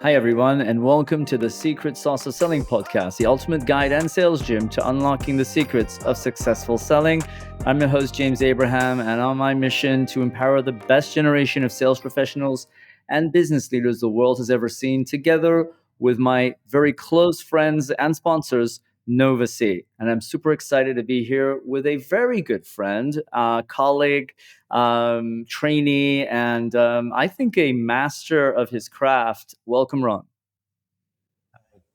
Hi, everyone, and welcome to the Secret Sauce of Selling podcast, the ultimate guide and sales gym to unlocking the secrets of successful selling. I'm your host, James Abraham, and on my mission to empower the best generation of sales professionals and business leaders the world has ever seen, together with my very close friends and sponsors, Nova C. And I'm super excited to be here with a very good friend, colleague, trainee, and I think a master of his craft. Welcome, Ron.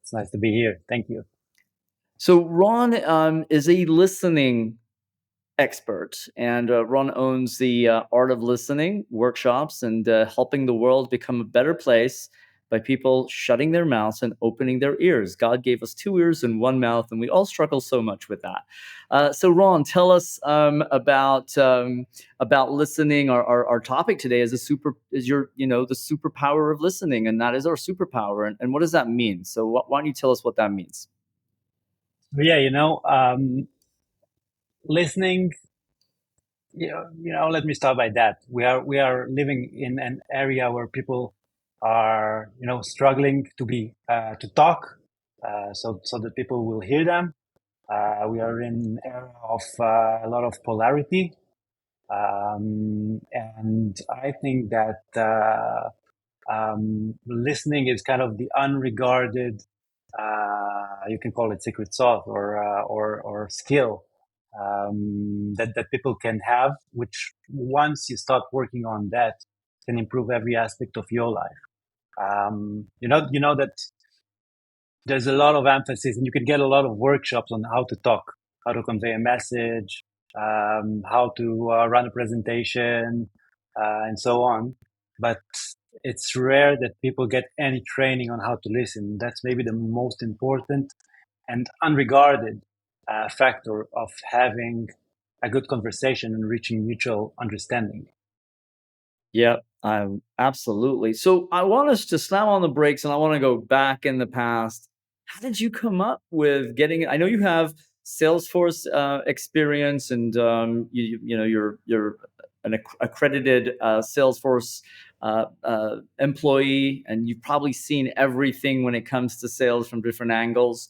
It's nice to be here. Thank you. So Ron is a listening expert, and Ron owns the Art of Listening workshops and helping the world become a better place by people shutting their mouths and opening their ears. God gave us two ears and one mouth, and we all struggle so much with that. So Ron, tell us about listening. Our topic today is the superpower of listening, and that is our superpower. And what does that mean? So why don't you tell us what that means? Yeah, listening. Let me start by that. We are living in an area where people are, struggling to talk, so that people will hear them. We are in an era of a lot of polarity, and I think that listening is kind of the unregarded. You can call it secret sauce or skill that people can have, which once you start working on that, can improve every aspect of your life. You know that there's a lot of emphasis, and you can get a lot of workshops on how to talk, how to convey a message, how to run a presentation, and so on. But it's rare that people get any training on how to listen. That's maybe the most important and unregarded factor of having a good conversation and reaching mutual understanding. Yeah, absolutely. So I want us to slam on the brakes, and I want to go back in the past. How did you come up with getting? I know you have Salesforce experience, and you're an accredited Salesforce employee, and you've probably seen everything when it comes to sales from different angles.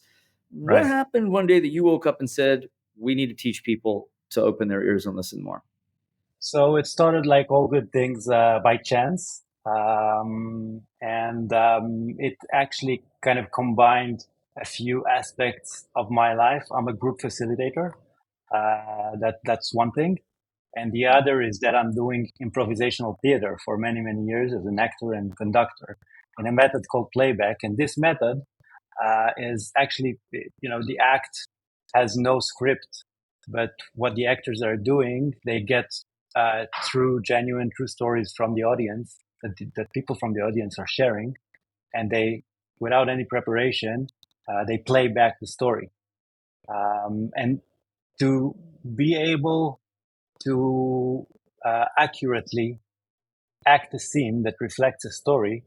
What Right. happened one day that you woke up and said, "We need to teach people to open their ears and listen more"? So it started like all good things by chance. And it actually kind of combined a few aspects of my life. I'm a group facilitator. That's one thing. And the other is that I'm doing improvisational theater for many, many years as an actor and conductor in a method called playback. And this method is actually, the act has no script, but what the actors are doing, they get true, genuine, true stories from the audience that people from the audience are sharing, and they, without any preparation, they play back the story. And to be able to accurately act a scene that reflects a story,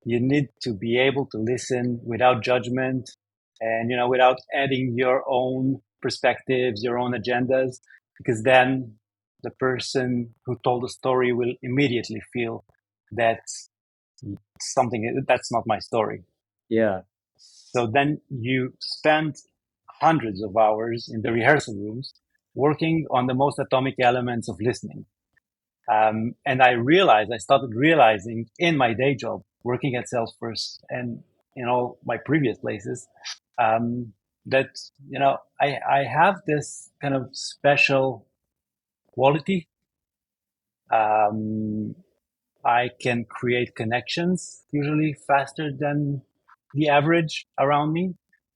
you need to be able to listen without judgment and without adding your own perspectives, your own agendas, because then the person who told the story will immediately feel that something that's not my story. Yeah. So then you spend hundreds of hours in the rehearsal rooms working on the most atomic elements of listening. And I started realizing in my day job, working at Salesforce and in all my previous places, that, I have this kind of special quality. Um, I can create connections usually faster than the average around me.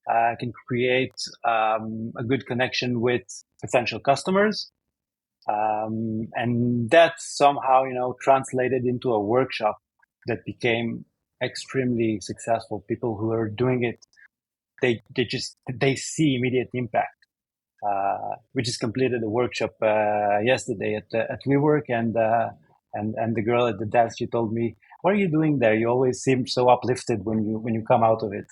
I can create a good connection with potential customers. And that somehow, translated into a workshop that became extremely successful. People who are doing it, they see immediate impact. We just completed a workshop yesterday at WeWork, and the girl at the desk, she told me, "What are you doing there? You always seem so uplifted when you come out of it."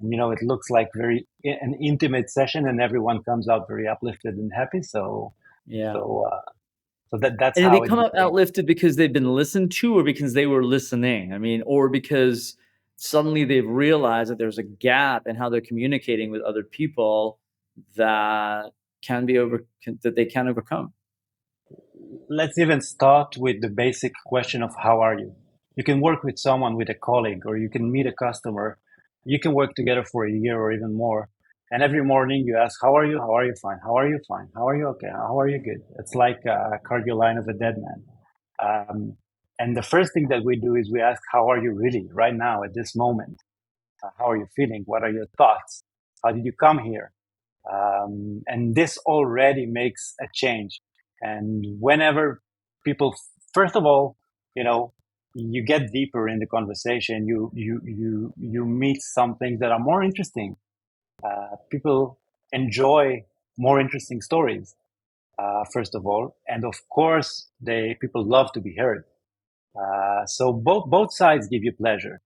And it looks like an intimate session, and everyone comes out very uplifted and happy. So Yeah. so that's And did they how it come out became. outlifted because they've been listened to, or because they were listening? I mean, or because suddenly they've realized that there's a gap in how they're communicating with other people that that they can overcome. Let's even start with the basic question of how are you? You can work with someone, with a colleague, or you can meet a customer. You can work together for a year or even more. And every morning you ask, how are you? How are you? Fine. How are you? Fine. How are you? Okay. How are you? Good. It's like a cardio line of a dead man. And the first thing that we do is we ask, how are you really right now at this moment? How are you feeling? What are your thoughts? How did you come here? And this already makes a change. And whenever people, first of all, you know, you get deeper in the conversation, you meet some things that are more interesting. People enjoy more interesting stories, first of all, and of course, people love to be heard. So both sides give you pleasure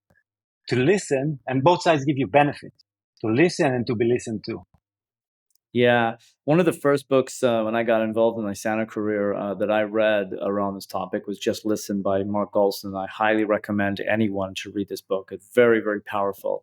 to listen, and both sides give you benefit to listen and to be listened to. Yeah, one of the first books when I got involved in my Santa career that I read around this topic was Just Listen by Mark Golson. I highly recommend anyone to read this book. It's very, very powerful.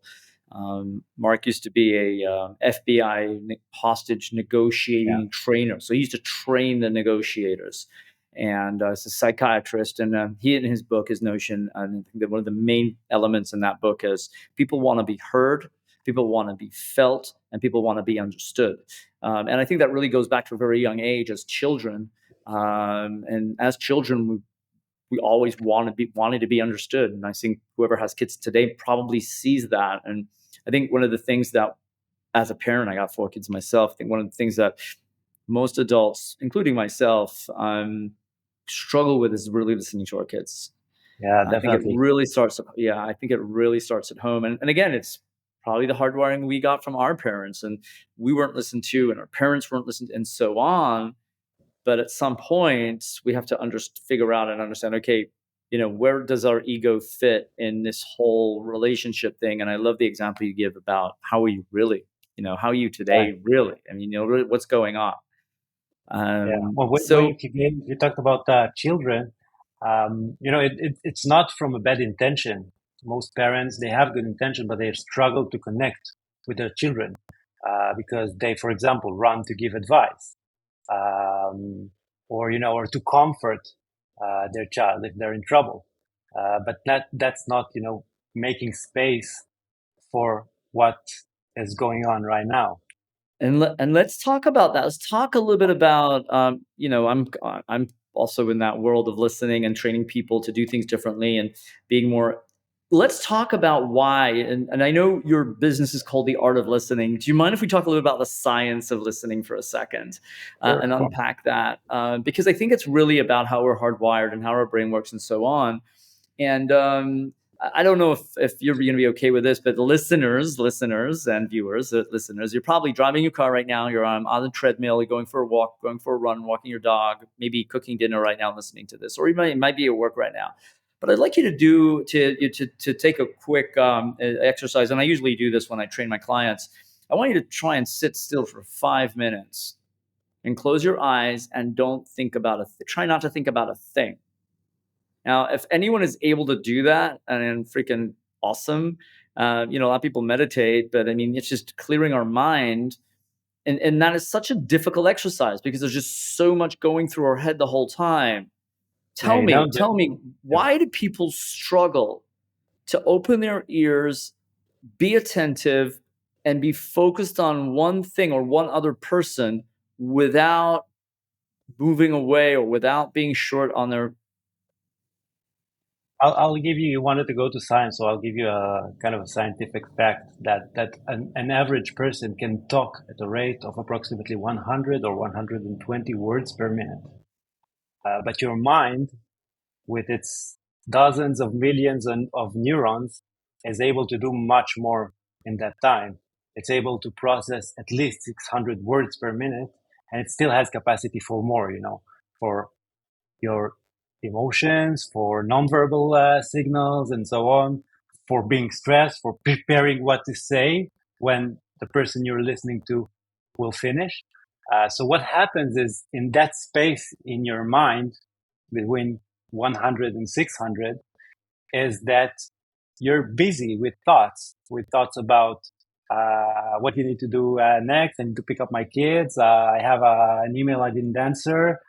Mark used to be a FBI hostage Yeah. negotiating trainer, so he used to train the negotiators. And he's a psychiatrist, and he in his book, his notion, I think that one of the main elements in that book is people want to be heard, people want to be felt, and people want to be understood. And I think that really goes back to a very young age as children. And as children, we always wanted to be understood. And I think whoever has kids today probably sees that. And I think one of the things that, as a parent, I got 4 kids myself. I think one of the things that most adults, including myself, struggle with is really listening to our kids. Yeah, I think it definitely. really starts. Yeah, I think it really starts at home. And again, it's probably the hardwiring we got from our parents, and we weren't listened to, and our parents weren't listened to, and so on. But at some point, we have to figure out and understand. Okay, where does our ego fit in this whole relationship thing? And I love the example you give about how are you really? How are you Yeah. today? Really? I mean, really, what's going on? Yeah. Well, So when you talked about children, it's not from a bad intention. Most parents, they have good intention, but they struggle to connect with their children because they, for example, run to give advice or to comfort their child if they're in trouble. But that's not, making space for what is going on right now. and let's talk about that. Let's talk a little bit about I'm also in that world of listening and training people to do things differently and being more. Let's talk about why. And I know your business is called The Art of Listening. Do you mind if we talk a little about the science of listening for a second Sure, and of course. unpack that? Because I think it's really about how we're hardwired and how our brain works and so on. And I don't know if you're going to be okay with this, but listeners and viewers, listeners, you're probably driving your car right now. You're on the treadmill, you're going for a walk, going for a run, walking your dog, maybe cooking dinner right now, listening to this, or you might be at work right now. But I'd like you to to take a quick exercise, and I usually do this when I train my clients. I want you to try and sit still for 5 minutes and close your eyes and don't think about try not to think about a thing. Now, if anyone is able to do that, and freaking awesome. A lot of people meditate, but I mean, it's just clearing our mind. And that is such a difficult exercise because there's just so much going through our head the whole time. Yeah, Tell me, yeah. why do people struggle to open their ears, be attentive, and be focused on one thing or one other person without moving away or without being short on their. I'll give you. You wanted to go to science, so I'll give you a kind of a scientific fact that an average person can talk at a rate of approximately 100 or 120 words per minute. But your mind, with its dozens of millions of neurons, is able to do much more in that time. It's able to process at least 600 words per minute, and it still has capacity for more. For your emotions, for nonverbal signals, and so on, for being stressed, for preparing what to say when the person you're listening to will finish. So, what happens is in that space in your mind between 100 and 600 is that you're busy with thoughts about what you need to do next. I need to pick up my kids. I have an email I didn't answer,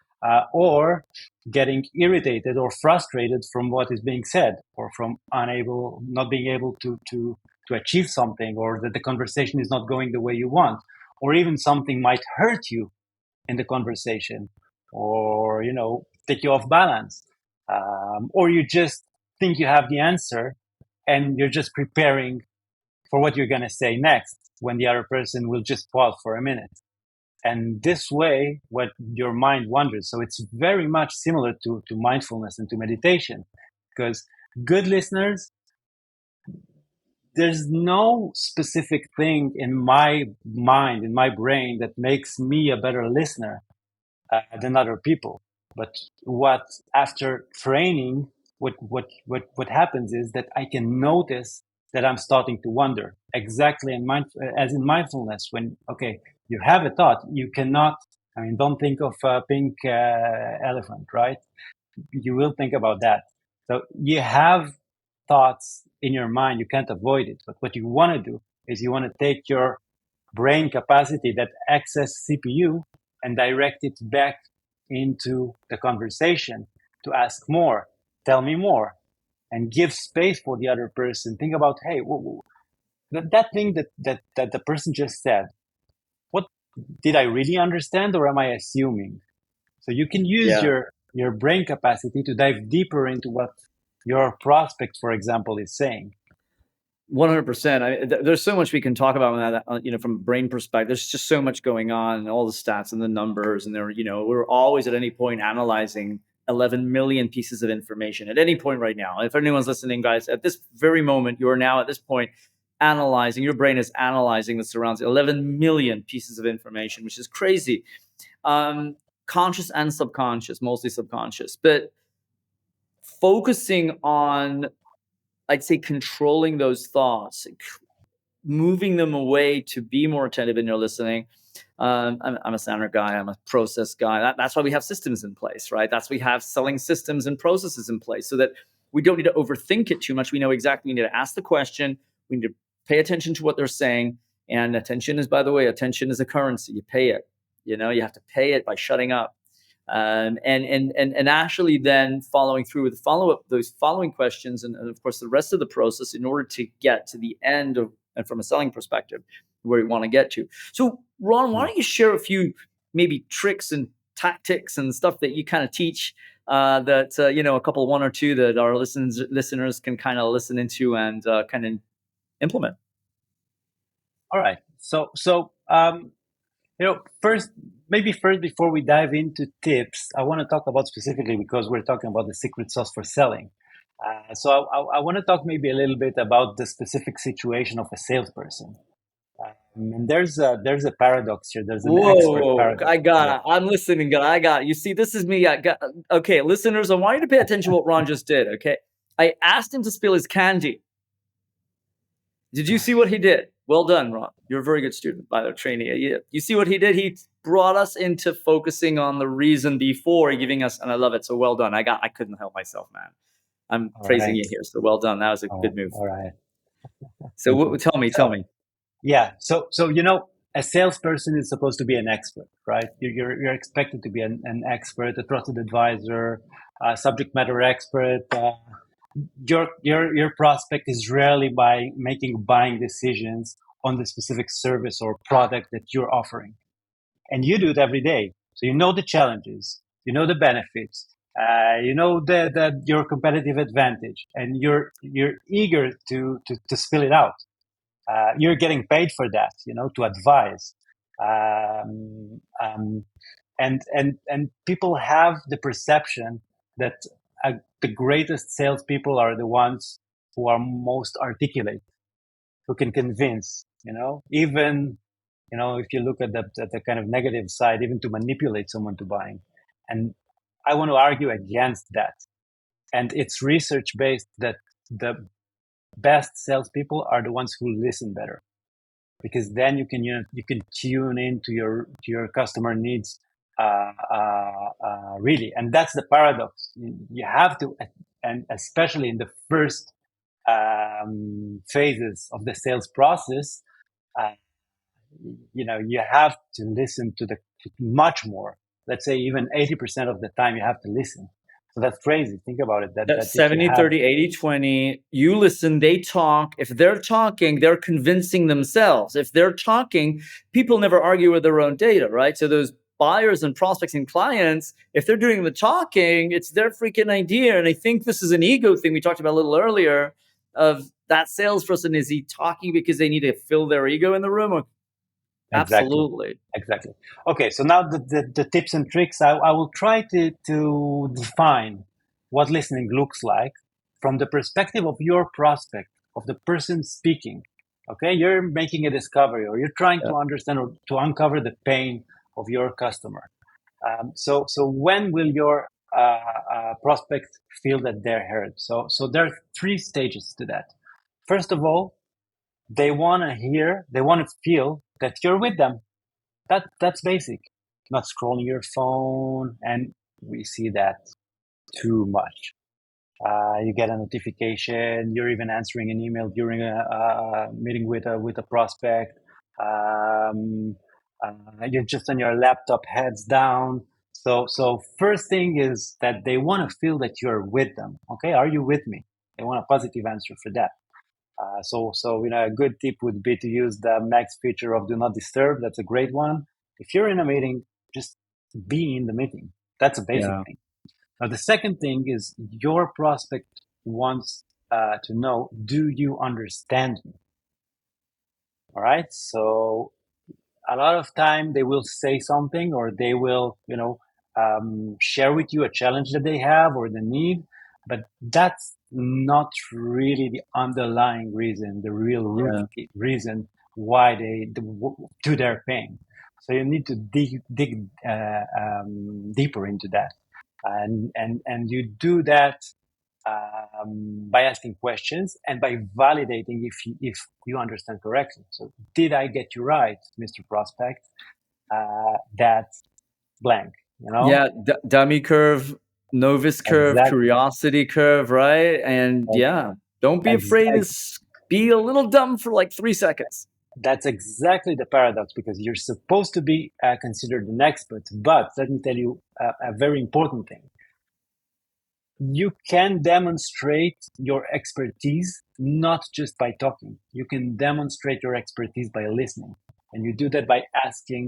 or getting irritated or frustrated from what is being said, or from not being able to achieve something, or that the conversation is not going the way you want, or even something might hurt you in the conversation, or take you off balance, or you just think you have the answer and you're just preparing for what you're going to say next when the other person will just pause for a minute. And this way, what your mind wanders. So it's very much similar to mindfulness and to meditation, because good listeners, there's no specific thing in my mind, in my brain, that makes me a better listener than other people. But what after training, what happens is that I can notice that I'm starting to wonder. Exactly as in mindfulness, when you have a thought, you cannot. I mean, don't think of a pink elephant, right? You will think about that. So you have thoughts in your mind, you can't avoid it. But what you want to do is you want to take your brain capacity, that excess CPU, and direct it back into the conversation to ask more, tell me more, and give space for the other person. Think about, hey, that thing that the person just said, what did I really understand, or am I assuming? So you can use Yeah. your brain capacity to dive deeper into what your prospect, for example, is saying. 100%. There's so much we can talk about that, from a brain perspective. There's just so much going on, and all the stats and the numbers, and we're always at any point analyzing 11 million pieces of information at any point right now. If anyone's listening, guys, at this very moment, you are now at this point analyzing. Your brain is analyzing the surroundings, 11 million pieces of information, which is crazy. Conscious and subconscious, mostly subconscious, but focusing on, I'd say, controlling those thoughts, moving them away to be more attentive in your listening. I'm a standard guy. I'm a process guy. That's why we have systems in place, right? That's why we have selling systems and processes in place, so that we don't need to overthink it too much. We know exactly. We need to ask the question. We need to pay attention to what they're saying. And attention is, by the way, attention is a currency. You pay it. You have to pay it by shutting up. And actually then following through with follow-up, those following questions, and of course the rest of the process, in order to get to the end of, and from a selling perspective, where we want to get to. So Ron, why don't you share a few maybe tricks and tactics and stuff that you kind of teach, that a couple, one or two, that our listeners can kind of listen into and kind of implement. All right. So first, before we dive into tips, I want to talk about specifically, because we're talking about the secret sauce for selling. So I want to talk maybe a little bit about the specific situation of a salesperson. And there's a paradox here. There's an expert paradox. I got it. I'm listening. I got it. You see, this is me. Okay, listeners, I want you to pay attention to what Ron just did. Okay, I asked him to spill his candy. Did you see what he did? Well done, Ron. You're a very good student, by the trainee. You see what he did? He brought us into focusing on the reason before giving us, and I love it. So well done. I couldn't help myself, man. I'm praising you here. So well done. That was a good move. All right. So tell me. Yeah. So a salesperson is supposed to be an expert, right? You're expected to be an expert, a trusted advisor, a subject matter expert. Your prospect is rarely by making buying decisions on the specific service or product that you're offering, and you do it every day. So you know the challenges, you know the benefits, you know that your competitive advantage, and you're eager to spill it out. You're getting paid for that, to advise. And people have the perception that the greatest salespeople are the ones who are most articulate, who can convince. Even if you look at the kind of negative side, even to manipulate someone to buying. And I want to argue against that. And it's research based that the best salespeople are the ones who listen better, because then you can tune into your customer needs really. And that's the paradox. You have to, and especially in the first phases of the sales process, uh, you have to listen to the much more. Let's say even 80% of the time you have to listen. So that's crazy. Think about it. That That's if you 70, have 30, 80, 20. You listen, they talk. If they're talking, they're convincing themselves. If they're talking, people never argue with their own data, right? So those buyers and prospects and clients, if they're doing the talking, it's their freaking idea. And I think this is an ego thing we talked about a little earlier of that salesperson. Is he talking because they need to fill their ego in the room? Or exactly. absolutely. Exactly. Okay, so now the tips and tricks, I will try to define what listening looks like from the perspective of your prospect, of the person speaking. Okay, you're making a discovery or you're trying Yeah. to understand or to uncover the pain of your customer. So when will your prospect feel that they're heard? So there are three stages to that. First of all, they want to feel that you're with them. That's basic. Not scrolling your phone, and we see that too much. You get a notification. You're even answering an email during a meeting with a prospect. Um, you're just on your laptop, heads down. So first thing is that they want to feel that you're with them. Okay, are you with me? They want a positive answer for that. So a good tip would be to use the max feature of do not disturb. That's a great one. If you're in a meeting, just be in the meeting. That's a basic Yeah. thing. Now, the second thing is your prospect wants to know, do you understand me? All right. So a lot of time they will say something or they will, share with you a challenge that they have or the need, but that's not really the underlying reason, the real root Yeah. reason why they do their pain. So you need to dig deeper into that, and you do that by asking questions and by validating if you understand correctly. So, did I get you right, Mr. Prospect? That's blank, you know? Yeah, dummy curve, novice curve, Exactly. curiosity curve, right? And yeah, don't be Ex- afraid to ex- be a little dumb for like 3 seconds. that's exactly the paradox because you're supposed to be considered an expert. But let me tell you a very important thing. You can demonstrate your expertise not just by talking. You can demonstrate your expertise by listening. And you do that by asking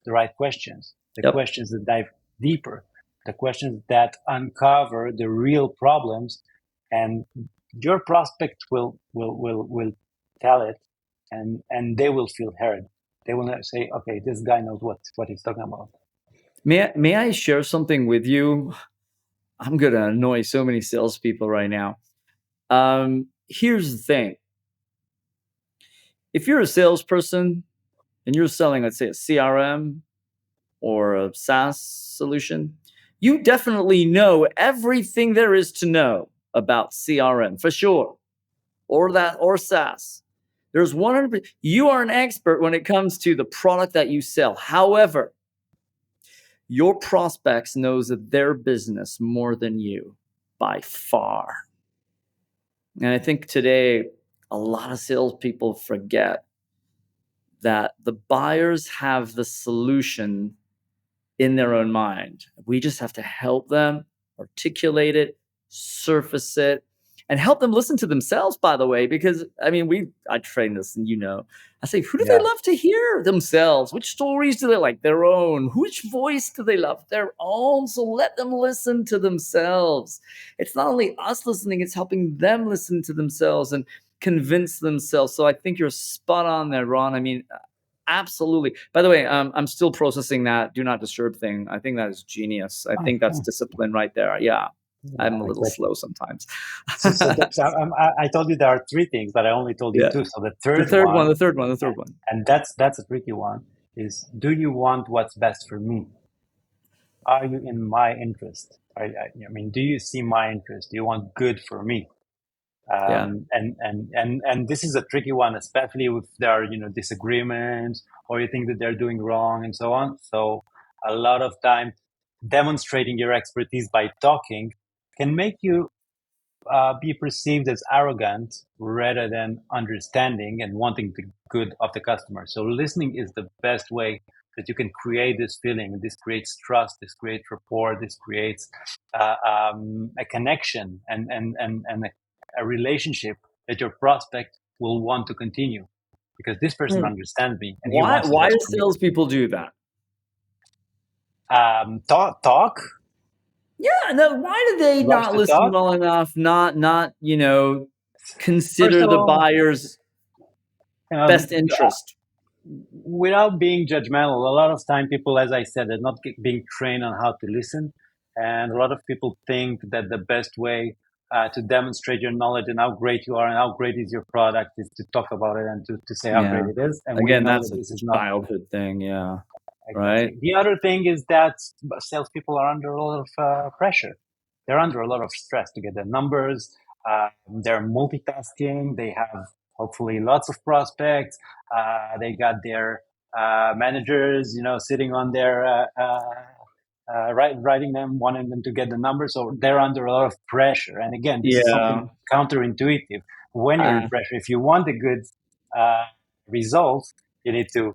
the right questions, the Yep. questions that dive deeper, the questions that uncover the real problems. And your prospect will tell it and they will feel heard. They will not say, okay, this guy knows what he's talking about. May I share something with you? I'm gonna annoy so many salespeople right now. Here's the thing: if you're a salesperson and you're selling, let's say, a CRM or a SaaS solution, you definitely know everything there is to know about CRM for sure, or SaaS. There's 100%. You are an expert when it comes to the product that you sell. However, your prospects knows that their business more than you by far. And I think today a lot of salespeople forget that the buyers have the solution in their own mind. We just have to help them articulate it, surface it, and help them listen to themselves, by the way, because I mean, I train this and I say, who do they Yeah. love to hear themselves? Which stories do they like? Their own. Which voice do they love? Their own. So let them listen to themselves. It's not only us listening, it's helping them listen to themselves and convince themselves. So I think you're spot on there, Ron. I mean, absolutely. By the way, I'm still processing that do not disturb thing. I think that is genius. I think that's discipline right there. Yeah. I'm Yeah, a little exactly. slow sometimes. I told you there are three things, but I only told you Yeah. two. So the The third third one, one, the third one, the third one. and that's a tricky one, is do you want what's best for me? Are you in my interest? I mean, do you see my interest? Do you want good for me? Yeah. And this is a tricky one, especially if there are disagreements or you think that they're doing wrong and so on. So a lot of time demonstrating your expertise by talking can make you be perceived as arrogant rather than understanding and wanting the good of the customer. So listening is the best way that you can create this feeling. This creates trust. This creates rapport. This creates a connection and a relationship that your prospect will want to continue because this person Hmm. understands me and he Why wants the why best do for me. salespeople do that? Talk, Yeah, no, why do they rush not to listen talk. well enough, not First consider of the all, buyer's um, best interest? without being judgmental, a lot of time people, as I said, are not being trained on how to listen. And a lot of people think that the best way to demonstrate your knowledge and how great you are and how great is your product is to talk about it and to say how great Yeah. it is. And we Again, know that that's a this is not childhood thing, yeah. Right? exactly. The other thing is that salespeople are under a lot of pressure. They're under a lot of stress to get their numbers. They're multitasking. They have hopefully lots of prospects. They got their managers, sitting on their writing them, wanting them to get the numbers. So they're under a lot of pressure. And again, this is Yeah. something counterintuitive. When you're in pressure, if you want a good result, you need to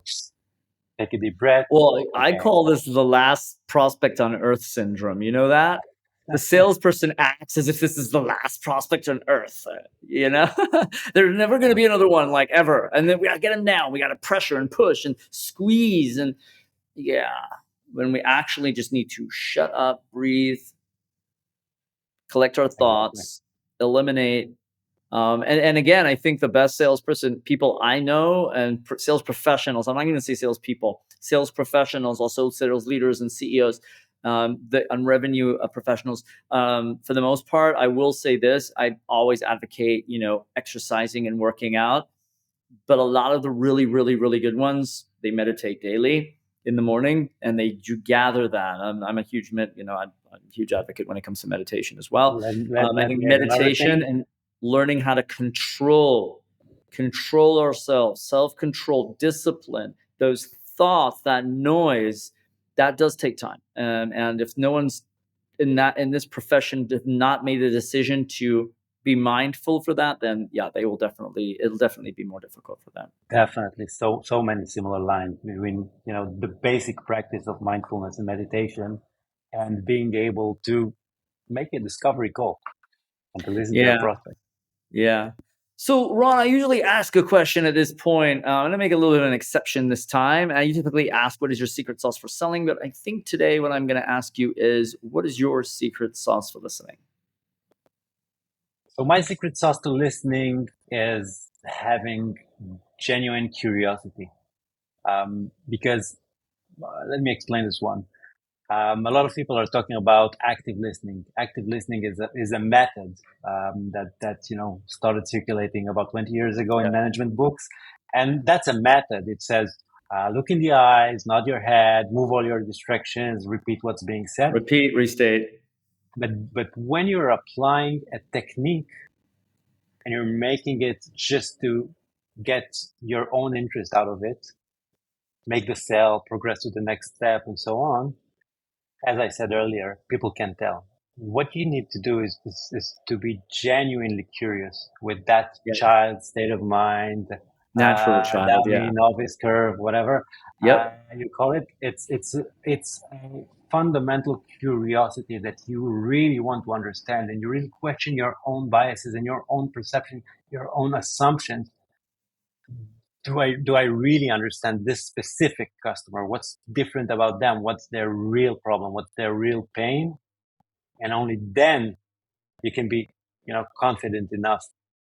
take a deep breath. Well, I Okay. call this the last prospect on earth syndrome. You know that? The salesperson acts as if this is the last prospect on earth. There's never going to be another one like ever. And then we got to get him now. We got to pressure and push and squeeze. And yeah, when we actually just need to shut up, breathe, collect our Exactly. thoughts, eliminate. And again, I think the best salesperson, people I know, and sales professionals, I'm not going to say salespeople, sales professionals, also sales leaders and CEOs, and revenue professionals. For the most part, I will say this: I always advocate, exercising and working out. But a lot of the really, really, really good ones, they meditate daily in the morning, and they do gather that. I'm a huge, I'm a huge advocate when it comes to meditation as well. I Let think me add another meditation thing. and learning how to control ourselves, self-control, discipline, those thoughts, that noise, that does take time. And if no one's in this profession did not made the decision to be mindful for that, then yeah, it'll definitely be more difficult for them. Definitely. So many similar lines between, the basic practice of mindfulness and meditation and being able to make a discovery call and to listen to your Yeah, prospect. yeah. So, Ron, I usually ask a question at this point. I'm going to make a little bit of an exception this time. I typically ask, what is your secret sauce for selling? But I think today what I'm going to ask you is, what is your secret sauce for listening? So my secret sauce to listening is having genuine curiosity. Because let me explain this one. A lot of people are talking about active listening. Active listening is a method that started circulating about 20 years ago in Yeah. management books, and that's a method. It says look in the eyes, nod your head, move all your distractions, repeat what's being said. Repeat, restate. But when you're applying a technique and you're making it just to get your own interest out of it, make the sale, progress to the next step, and so on, as I said earlier, people can tell. What you need to do is to be genuinely curious with that Yeah. child's state of mind, Natural child. dummy, Yeah. novice curve, whatever Yep. you call it. It's a fundamental curiosity that you really want to understand, and you really question your own biases and your own perception, your own assumptions. Do I really understand this specific customer? What's different about them? What's their real problem? What's their real pain? And only then you can be, confident enough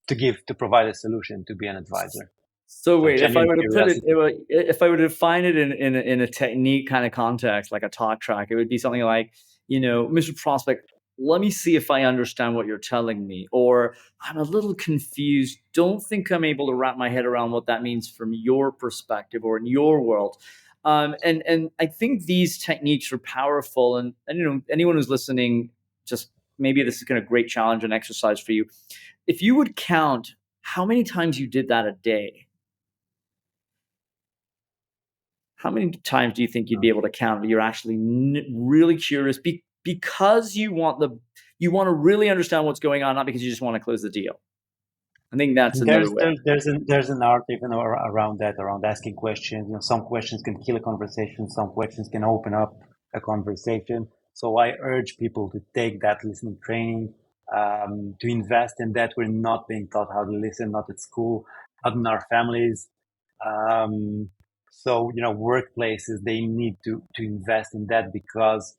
to provide a solution, to be an advisor. So So wait, if I genuine were to put it, curiosity. if I were to define it in a technique kind of context, like a talk track, it would be something like, Mr. Prospect, let me see if I understand what you're telling me, or I'm a little confused. Don't think I'm able to wrap my head around what that means from your perspective or in your world. And I think these techniques are powerful, and anyone who's listening, just maybe this is going to great challenge and exercise for you. If you would count how many times you did that a day, how many times do you think you'd be able to count? You're actually really curious because you want You want to really understand what's going on, not because you just want to close the deal. I think that's another way. There's an art even around that, around asking questions. Some questions can kill a conversation, some questions can open up a conversation. So I urge people to take that listening training, to invest in that. We're not being taught how to listen, not at school, not in our families. Um, so workplaces, they need to invest in that, because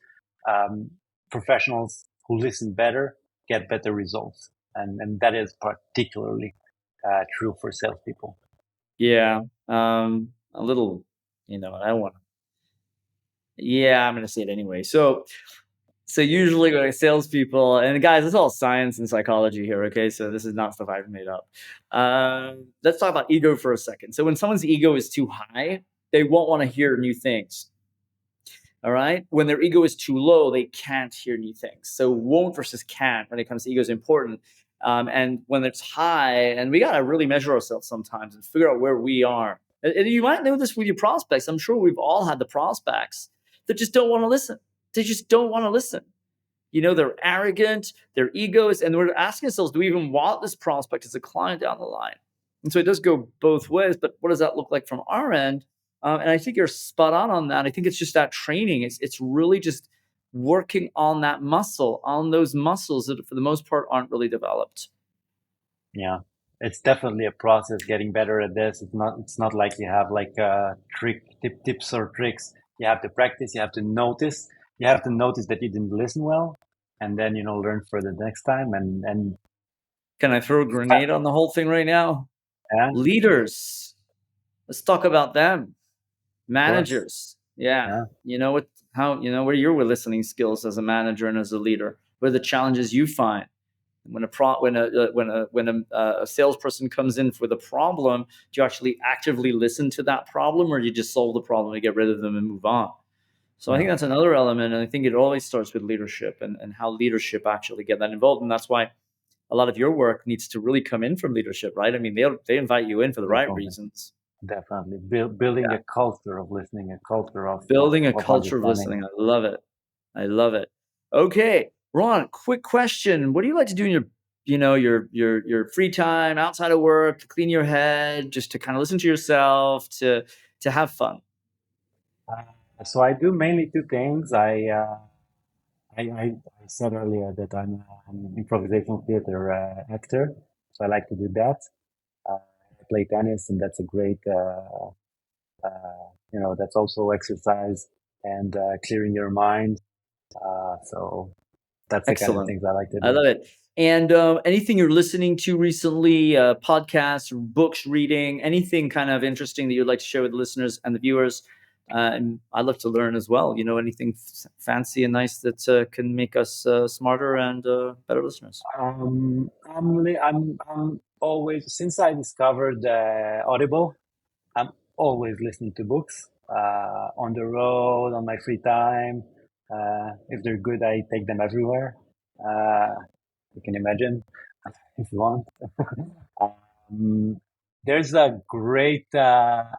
um, professionals who listen better get better results, and that is particularly true for salespeople. Yeah. A little, I don't want to. Yeah, I'm going to say it anyway. So usually when salespeople, and guys, it's all science and psychology here, okay? So this is not stuff I've made up. Let's talk about ego for a second. So when someone's ego is too high, they won't want to hear new things. All right. When their ego is too low, they can't hear new things. So won't versus can't when it comes to ego is important. And when it's high, and we got to really measure ourselves sometimes and figure out where we are. And you might know this with your prospects. I'm sure we've all had the prospects that just don't want to listen. They just don't want to listen. They're arrogant, they're egos, and we're asking ourselves, do we even want this prospect as a client down the line? And so it does go both ways, but what does that look like from our end? And I think you're spot on that. I think it's just that training. It's really just working on that muscle, on those muscles that for the most part aren't really developed. Yeah, it's definitely a process getting better at this. It's not like you have like tips or tricks. You have to practice, you have to notice. You have to notice that you didn't listen well, and then learn for the next time. And Can I throw a grenade on the whole thing right now? yeah, Leaders. Let's talk about them. of course. Managers. Yeah. Yeah. What are your listening skills as a manager and as a leader? What are the challenges you find when a salesperson comes in with a problem? Do you actually actively listen to that problem, or do you just solve the problem and get rid of them and move on? So I think Yeah. that's another element, and I think it always starts with leadership and how leadership actually get that involved, and that's why a lot of your work needs to really come in from leadership, right? I mean, they invite you in for the right Definitely. reasons. Definitely. Building Yeah. a culture of listening, a culture Building a of culture of understanding. listening. I love it. I love it. Okay, Ron, quick question. What do you like to do in your free time outside of work to clean your head, just to kind of listen to yourself, to have fun? So I do mainly two things. I said earlier that I'm an improvisational theater actor, so I like to do that. I play tennis, and that's a great, that's also exercise and clearing your mind. So that's the kind of Excellent. things I like to I do. love it. And anything you're listening to recently, podcasts, books, reading, anything kind of interesting that you'd like to share with the listeners and the viewers? And I'd love to learn as well. Anything fancy and nice that can make us smarter and better listeners. I'm always, since I discovered Audible, I'm always listening to books on the road, on my free time. If they're good, I take them everywhere. Uh, you can imagine if you want. um, there's a great book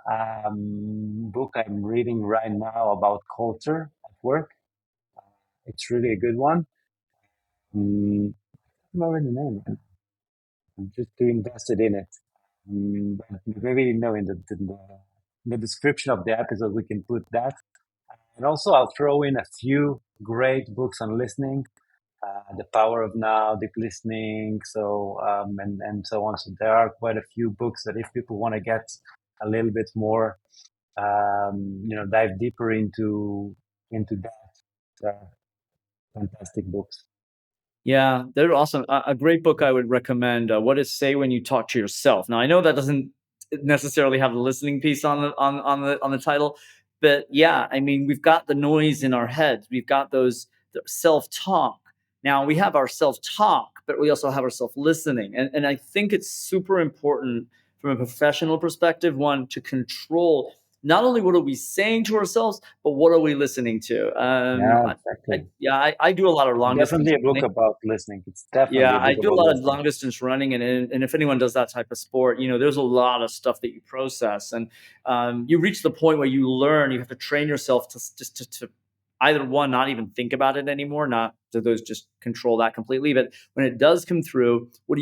I'm reading right now about culture at work. It's really a good one. I don't remember the name. I'm just too invested in it. But maybe in the description of the episode we can put that. And also I'll throw in a few great books on listening, The Power of Now, Deep Listening, and so on. So there are quite a few books that if people want to get a little bit more, dive deeper into that, fantastic books. Yeah, they're awesome. A great book I would recommend. What is Say When You Talk to Yourself? Now I know that doesn't necessarily have the listening piece on the title, but yeah, I mean we've got the noise in our heads. We've got those self talk. Now we have our self talk, but we also have our self listening, and I think it's super important from a professional perspective. One, to control not only what are we saying to ourselves, but what are we listening to? Yeah, exactly. I do a lot of long distance Definitely a book running. about listening. It's Yeah, definitely a I book do a about lot of listening. long distance running, and if anyone does that type of sport, there's a lot of stuff that you process, and you reach the point where you learn. You have to train yourself to just to either one, not even think about it anymore, not do those just control that completely. But when it does come through, what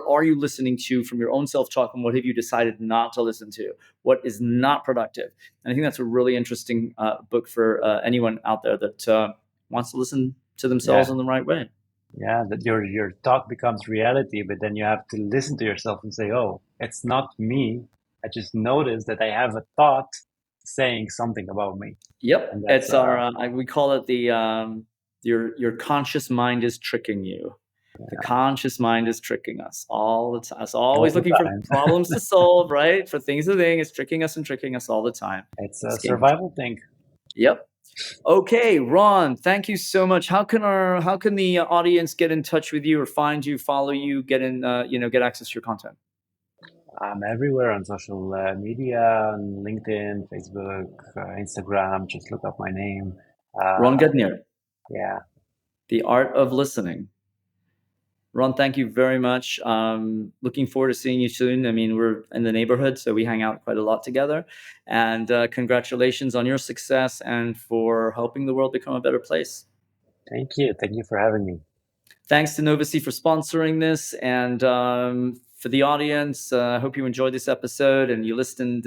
are you listening to from your own self-talk, and what have you decided not to listen to? What is not productive? And I think that's a really interesting book for anyone out there that wants to listen to themselves Yeah. in the right way. Yeah, that your thought becomes reality, but then you have to listen to yourself and say, "Oh, it's not me. I just noticed that I have a thought saying something about me." Yep, And that's it's our we call it the your conscious mind is tricking you. The conscious mind is tricking us all the time. It's all always the looking for time. problems to solve, right? For things to think, it's tricking us and tricking us all the time. It's This a game. survival thing. Yep. Okay, Ron, thank you so much. How can the audience get in touch with you or find you, follow you, get in get access to your content? I'm everywhere on social media, on LinkedIn, Facebook, Instagram. Just look up my name. Ron Uh, Gadnir, yeah, The Art of Listening. Ron, thank you very much. Looking forward to seeing you soon. I mean, we're in the neighborhood, so we hang out quite a lot together. And congratulations on your success and for helping the world become a better place. thank you. Thank you for having me. Thanks to Novacy for sponsoring this, and for the audience. I hope you enjoyed this episode and you listened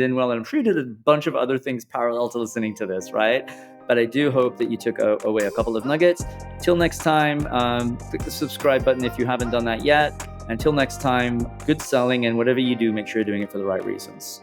in well. And I'm sure you did a bunch of other things parallel to listening to this, right? But I do hope that you took away a couple of nuggets. Till next time, click the subscribe button if you haven't done that yet. Until next time, good selling, and whatever you do, make sure you're doing it for the right reasons.